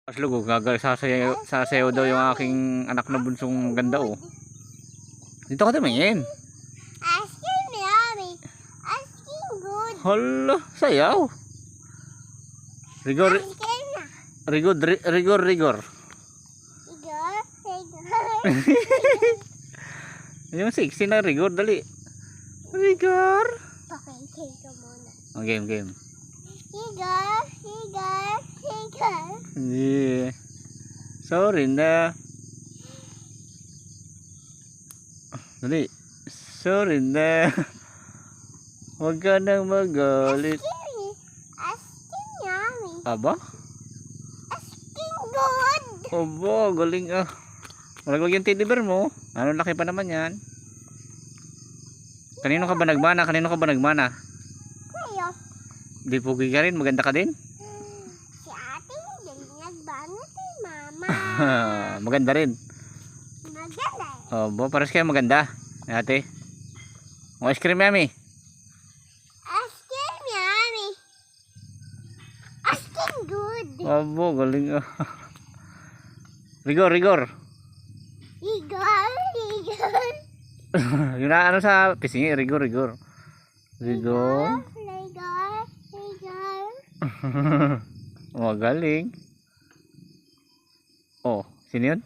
Paslug, sasayaw daw yung aking anak na bunsong ganda oh. Dito ka tumingin. Asking mommy. Asking good. Hala, sayaw. Rigor, Asking na. rigor, rigor, rigor. Igor. Yung 16 na rigor, dali. Rigor. Pakinggan ko muna. Oh, game, game. Igor. Igor. Igor. Yeah. Sorry na. Dali. Sorry na. Huwag ka nang magalit. Asking mommy. Aba? Asking good. Aba, galing ah. Malaglag yung teddy bear mo. Ano, laki pa naman yan. Kanino ka ba nagmana? Kanino ka ba nagmana? Kayo. Di pugi ka rin? Maganda ka din? Si ate hindi nagbana kay mama. Maganda rin. Maganda. Aba, pares kayo maganda. Ate. O, ice cream yummy. Asking mommy. Asking good. Aba, galing ah. Rigor, rigor. Igor. Igor. Yung na ano sa pisngi, rigor, rigor. Rigor. Igor. Igor. Oh, galing. Oh, sino yun?